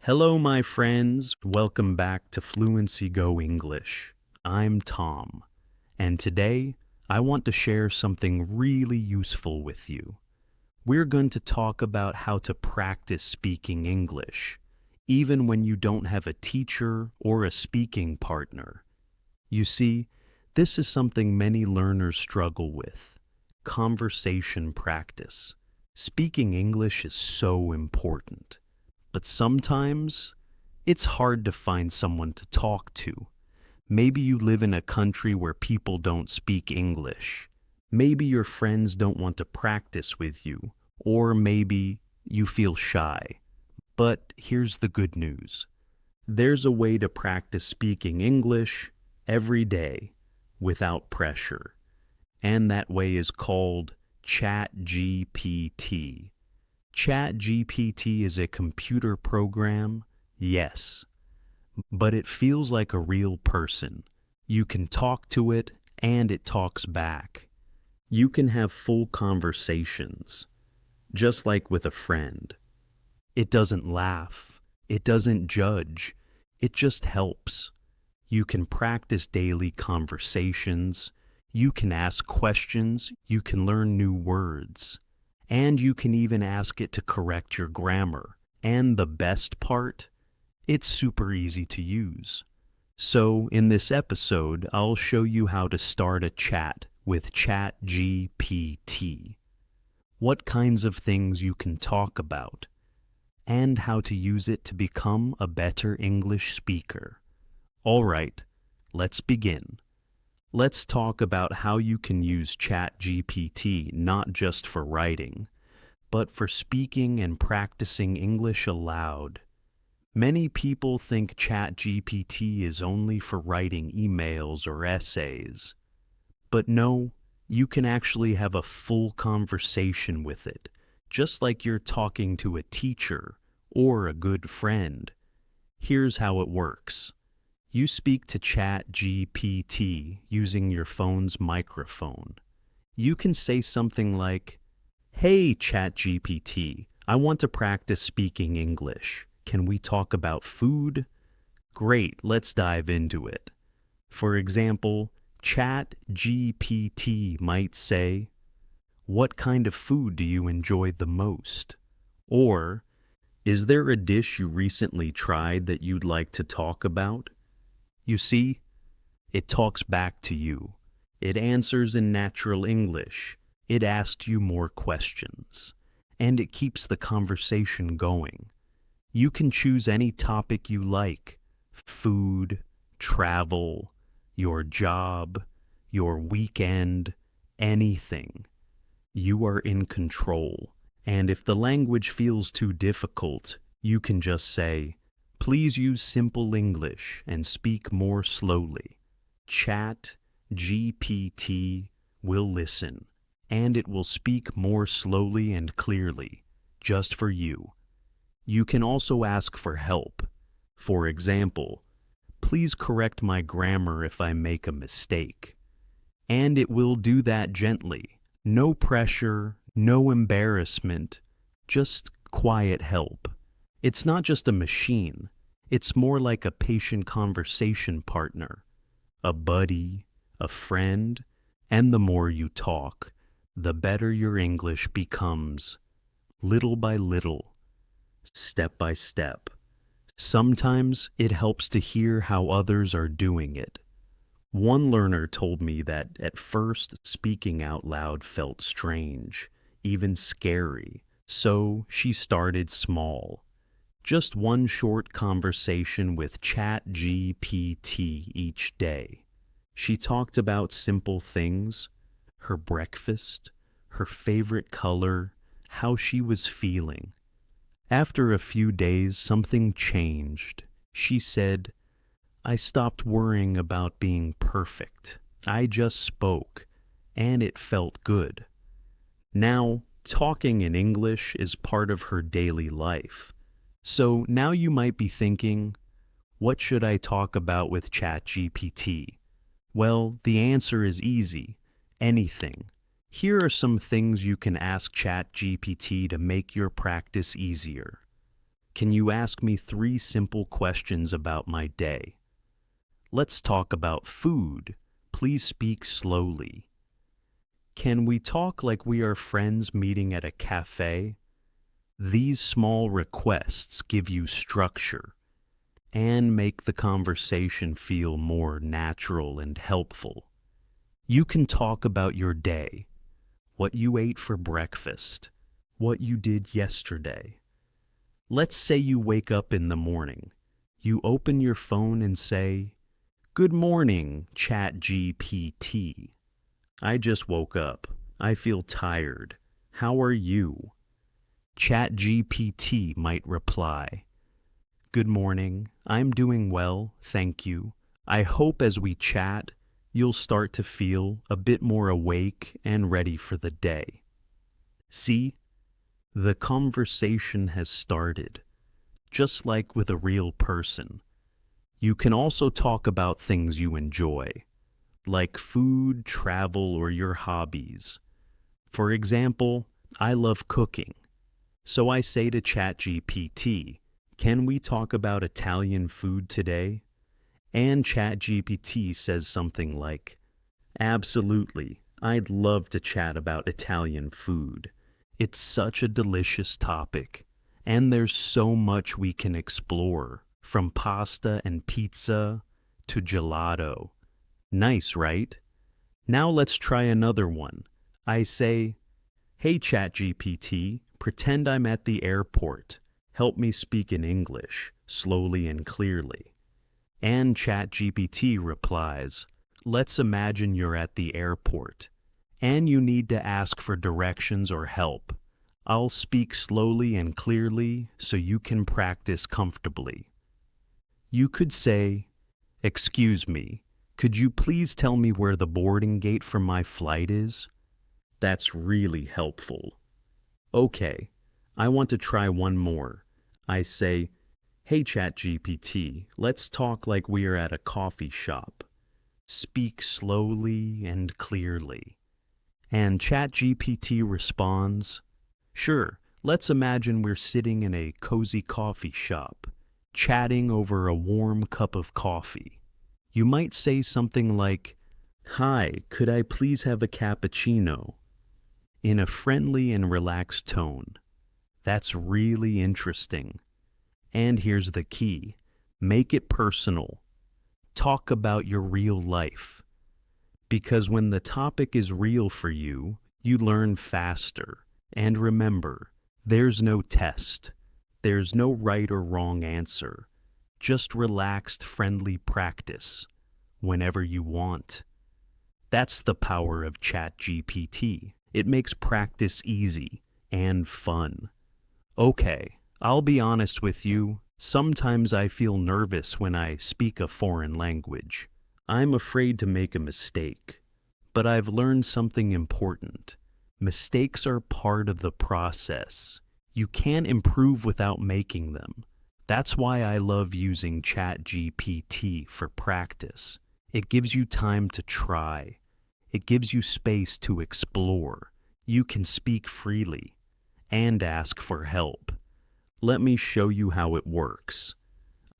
Hello, my friends. Welcome back to Fluency Go English. I'm Tom, and today I want to share something really useful with you. We're going to talk about how to practice speaking English, even when you don't have a teacher or a speaking partner. You see, this is something many learners struggle with: conversation practice. Speaking English is so important. But sometimes it's hard to find someone to talk to. Maybe you live in a country where people don't speak English. Maybe your friends don't want to practice with you, or maybe you feel shy. But here's the good news. There's a way to practice speaking English every day without pressure. And that way is called ChatGPT. ChatGPT is a computer program, yes, but it feels like a real person. You can talk to it, and it talks back. You can have full conversations, just like with a friend. It doesn't laugh, it doesn't judge, it just helps. You can practice daily conversations, you can ask questions, you can learn new words. And you can even ask it to correct your grammar. And the best part? It's super easy to use. So, in this episode, I'll show you how to start a chat with ChatGPT, what kinds of things you can talk about, and how to use it to become a better English speaker. All right, let's begin. Let's talk about how you can use ChatGPT not just for writing, but for speaking and practicing English aloud. Many people think ChatGPT is only for writing emails or essays. But no, you can actually have a full conversation with it, just like you're talking to a teacher or a good friend. Here's how it works. You speak to ChatGPT using your phone's microphone. You can say something like, "Hey ChatGPT, I want to practice speaking English. Can we talk about food?" Great, let's dive into it. For example, ChatGPT might say, "What kind of food do you enjoy the most?" Or, "Is there a dish you recently tried that you'd like to talk about?" You see, it talks back to you. It answers in natural English. It asks you more questions. And it keeps the conversation going. You can choose any topic you like: food, travel, your job, your weekend, anything. You are in control. And if the language feels too difficult, you can just say, "Please use simple English and speak more slowly." ChatGPT will listen, and it will speak more slowly and clearly, just for you. You can also ask for help. For example, "Please correct my grammar if I make a mistake." And it will do that gently. No pressure, no embarrassment, just quiet help. It's not just a machine. It's more like a patient conversation partner, a buddy, a friend, and the more you talk, the better your English becomes, little by little, step by step. Sometimes it helps to hear how others are doing it. One learner told me that at first speaking out loud felt strange, even scary, so she started small. Just one short conversation with ChatGPT each day. She talked about simple things: her breakfast, her favorite color, how she was feeling. After a few days, something changed. She said, "I stopped worrying about being perfect. I just spoke, and it felt good." Now, talking in English is part of her daily life. So now you might be thinking, what should I talk about with ChatGPT? Well, the answer is easy: anything. Here are some things you can ask ChatGPT to make your practice easier. Can you ask me 3 simple questions about my day? Let's talk about food. Please speak slowly. Can we talk like we are friends meeting at a cafe? These small requests give you structure and make the conversation feel more natural and helpful. You can talk about your day, what you ate for breakfast, what you did yesterday. Let's say you wake up in the morning. You open your phone and say, "Good morning, ChatGPT. I just woke up. I feel tired. How are you?" ChatGPT might reply, "Good morning. I'm doing well, thank you. I hope as we chat, you'll start to feel a bit more awake and ready for the day." See, the conversation has started, just like with a real person. You can also talk about things you enjoy, like food, travel, or your hobbies. For example, I love cooking. So I say to ChatGPT, "Can we talk about Italian food today?" And ChatGPT says something like, "Absolutely, I'd love to chat about Italian food. It's such a delicious topic, and there's so much we can explore, from pasta and pizza to gelato." Nice, right? Now let's try another one. I say, "Hey ChatGPT, pretend I'm at the airport. Help me speak in English, slowly and clearly." And ChatGPT replies, "Let's imagine you're at the airport, and you need to ask for directions or help. I'll speak slowly and clearly so you can practice comfortably." You could say, "Excuse me, could you please tell me where the boarding gate for my flight is?" That's really helpful. Okay, I want to try one more. I say, "Hey ChatGPT, let's talk like we are at a coffee shop. Speak slowly and clearly." And ChatGPT responds, "Sure, let's imagine we're sitting in a cozy coffee shop, chatting over a warm cup of coffee." You might say something like, "Hi, could I please have a cappuccino?" in a friendly and relaxed tone. That's really interesting. And here's the key. Make it personal. Talk about your real life. Because when the topic is real for you, you learn faster. And remember, there's no test. There's no right or wrong answer. Just relaxed, friendly practice whenever you want. That's the power of ChatGPT. It makes practice easy and fun. Okay, I'll be honest with you. Sometimes I feel nervous when I speak a foreign language. I'm afraid to make a mistake. But I've learned something important. Mistakes are part of the process. You can't improve without making them. That's why I love using ChatGPT for practice. It gives you time to try. It gives you space to explore. You can speak freely and ask for help. Let me show you how it works.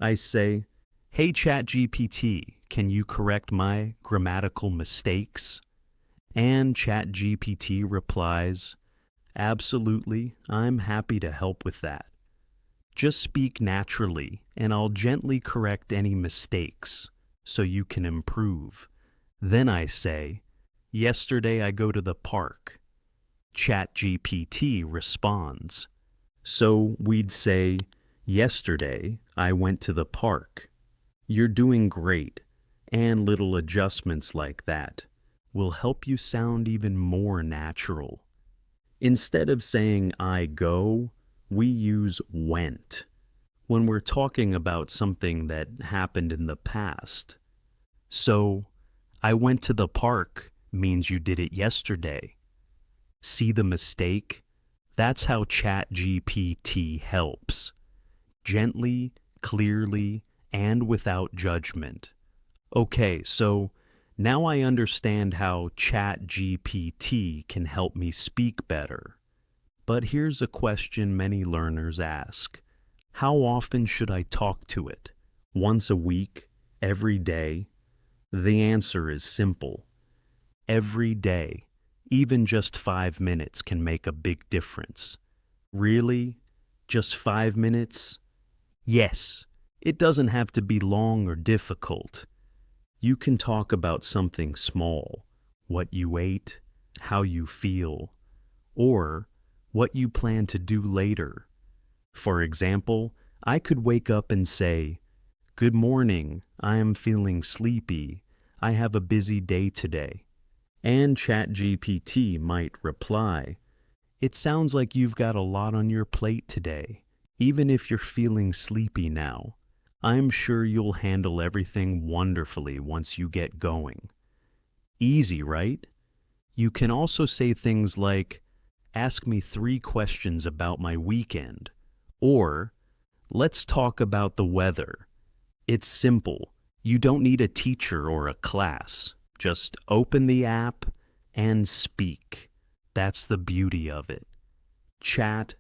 I say, "Hey ChatGPT, can you correct my grammatical mistakes?" And ChatGPT replies, "Absolutely, I'm happy to help with that. Just speak naturally, and I'll gently correct any mistakes so you can improve." Then I say, "Yesterday I go to the park." ChatGPT responds. So we'd say, "Yesterday I went to the park." You're doing great, and little adjustments like that will help you sound even more natural. Instead of saying "I go," we use "went" when we're talking about something that happened in the past. So, "I went to the park" means you did it yesterday. See the mistake? That's how ChatGPT helps. Gently, clearly, and without judgment. Okay, so now I understand how ChatGPT can help me speak better. But here's a question many learners ask. How often should I talk to it? Once a week? Every day? The answer is simple. Every day. Even just 5 minutes can make a big difference. Really? Just 5 minutes? Yes. It doesn't have to be long or difficult. You can talk about something small, what you ate, how you feel, or what you plan to do later. For example, I could wake up and say, "Good morning, I am feeling sleepy. I have a busy day today." And ChatGPT might reply, "It sounds like you've got a lot on your plate today. Even if you're feeling sleepy now, I'm sure you'll handle everything wonderfully once you get going." Easy, right? You can also say things like, "Ask me 3 questions about my weekend," or "Let's talk about the weather." It's simple. You don't need a teacher or a class. Just open the app and speak. That's the beauty of it. ChatGPT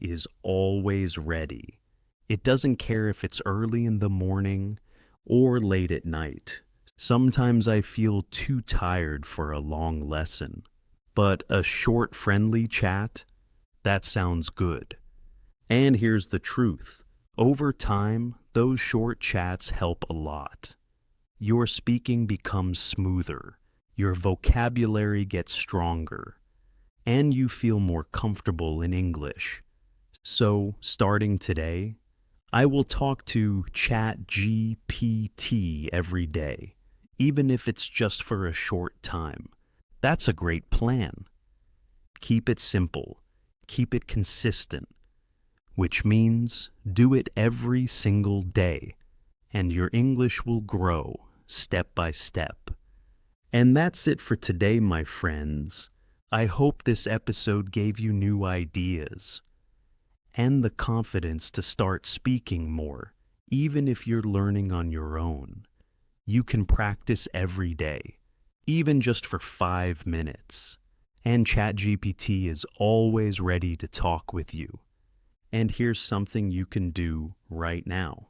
is always ready. It doesn't care if it's early in the morning or late at night. Sometimes I feel too tired for a long lesson, but a short, friendly chat, that sounds good. And here's the truth. Over time, those short chats help a lot. Your speaking becomes smoother, your vocabulary gets stronger, and you feel more comfortable in English. So, starting today, I will talk to ChatGPT every day, even if it's just for a short time. That's a great plan. Keep it simple, keep it consistent, which means do it every single day, and your English will grow step by step. And that's it for today, my friends. I hope this episode gave you new ideas and the confidence to start speaking more, even if you're learning on your own. You can practice every day, even just for 5 minutes. And ChatGPT is always ready to talk with you. And here's something you can do right now.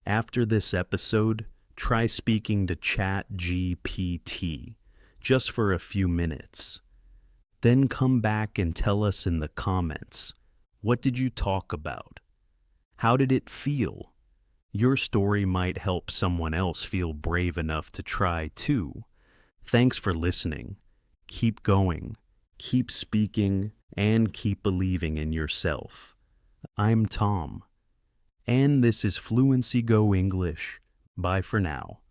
After this episode, try speaking to ChatGPT just for a few minutes. Then come back and tell us in the comments, what did you talk about? How did it feel? Your story might help someone else feel brave enough to try too. Thanks for listening. Keep going, keep speaking, and keep believing in yourself. I'm Tom, and this is Fluency Go English. Bye for now.